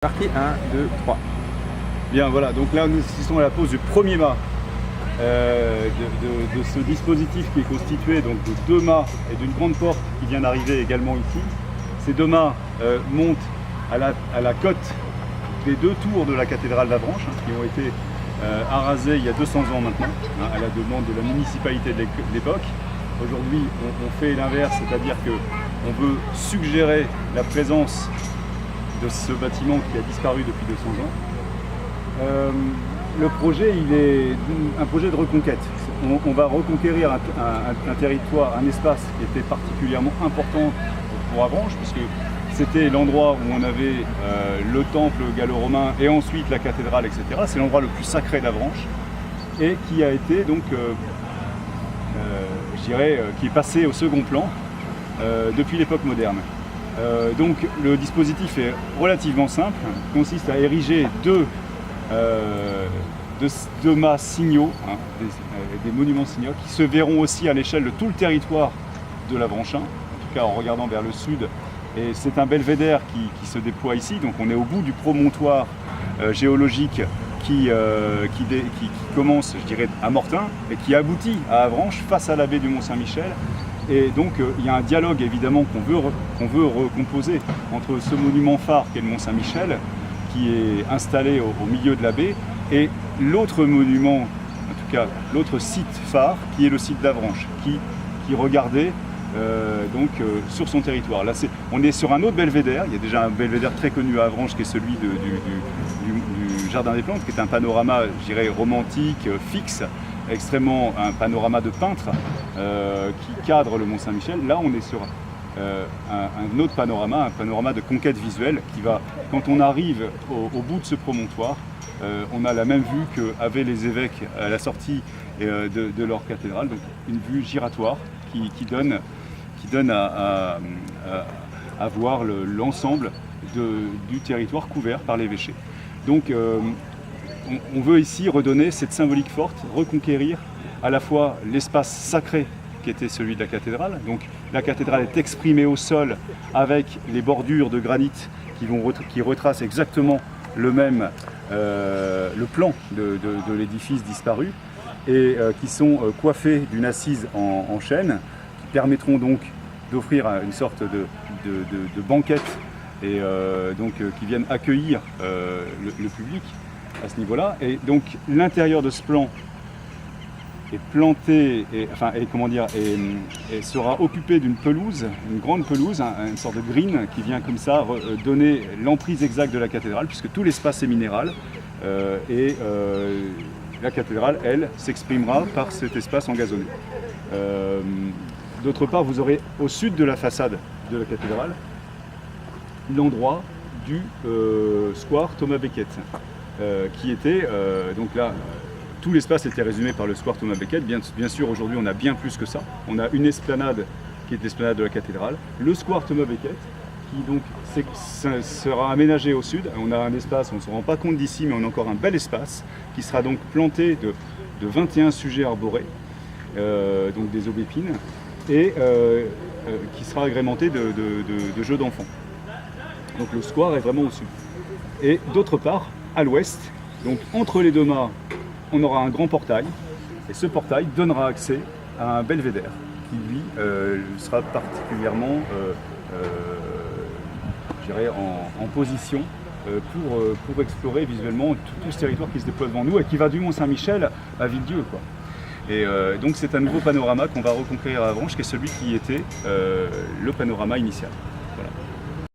Parti 1, 2, 3. Bien, voilà, donc là nous assistons à la pose du premier mât de ce dispositif qui est constitué donc, de deux mâts et d'une grande porte qui vient d'arriver également ici. Ces deux mâts montent à la cote des deux tours de la cathédrale d'Avranches, qui ont été arasés il y a 200 ans maintenant, à la demande de la municipalité de l'époque. Aujourd'hui, on fait l'inverse, c'est-à-dire qu'on veut suggérer la présence de ce bâtiment qui a disparu depuis 200 ans. Le projet, il est un projet de reconquête. On va reconquérir un territoire, un espace qui était particulièrement important pour Avranches, puisque c'était l'endroit où on avait le temple gallo-romain et ensuite la cathédrale, etc. C'est l'endroit le plus sacré d'Avranches et qui a été donc, je dirais, qui est passé au second plan depuis l'époque moderne. Donc le dispositif est relativement simple, consiste à ériger deux mâts signaux, des monuments signaux, qui se verront aussi à l'échelle de tout le territoire de l'Avranchin, en tout cas en regardant vers le sud. Et c'est un belvédère qui se déploie ici, donc on est au bout du promontoire géologique qui commence, je dirais, à Mortain et qui aboutit à Avranches face à la baie du Mont-Saint-Michel. Et donc il y a un dialogue évidemment qu'on veut recomposer entre ce monument phare qu'est le Mont-Saint-Michel, qui est installé au milieu de la baie, et l'autre monument, en tout cas l'autre site phare, qui est le site d'Avranches, qui regardait sur son territoire. Là, on est sur un autre belvédère. Il y a déjà un belvédère très connu à Avranches qui est celui du Jardin des Plantes, qui est un panorama, je dirais, romantique, fixe, extrêmement un panorama de peintre qui cadre le Mont-Saint-Michel. Là, on est sur un autre panorama, un panorama de conquête visuelle qui va, quand on arrive au bout de ce promontoire, on a la même vue qu'avaient les évêques à la sortie de leur cathédrale, donc une vue giratoire qui donne à voir l'ensemble du territoire couvert par l'évêché. Donc on veut ici redonner cette symbolique forte, reconquérir à la fois l'espace sacré qui était celui de la cathédrale. Donc la cathédrale est exprimée au sol avec les bordures de granit qui retracent exactement le plan de l'édifice disparu et qui sont coiffés d'une assise en chêne qui permettront donc d'offrir une sorte de banquette et qui viennent accueillir le public à ce niveau-là. Et donc l'intérieur de ce plan est planté et sera occupé d'une pelouse, une grande pelouse, une sorte de green qui vient comme ça donner l'emprise exacte de la cathédrale, puisque tout l'espace est minéral la cathédrale, elle, s'exprimera par cet espace engazonné. D'autre part, vous aurez au sud de la façade de la cathédrale l'endroit du square Thomas Becket, qui était donc là. Tout l'espace était résumé par le square Thomas Becket. Bien sûr, aujourd'hui, on a bien plus que ça. On a une esplanade qui est l'esplanade de la cathédrale, le square Thomas Becket, qui donc sera aménagé au sud. On a un espace, on ne se rend pas compte d'ici, mais on a encore un bel espace qui sera donc planté de 21 sujets arborés, donc des aubépines, et qui sera agrémenté de jeux d'enfants. Donc le square est vraiment au sud. Et d'autre part, à l'ouest, donc entre les deux mâts, on aura un grand portail, et ce portail donnera accès à un belvédère qui, lui, sera particulièrement je dirais, en position pour explorer visuellement tout ce territoire qui se déploie devant nous et qui va du Mont-Saint-Michel à Villedieu, quoi. Et donc c'est un nouveau panorama qu'on va reconquérir à Avranches, qui est celui qui était le panorama initial.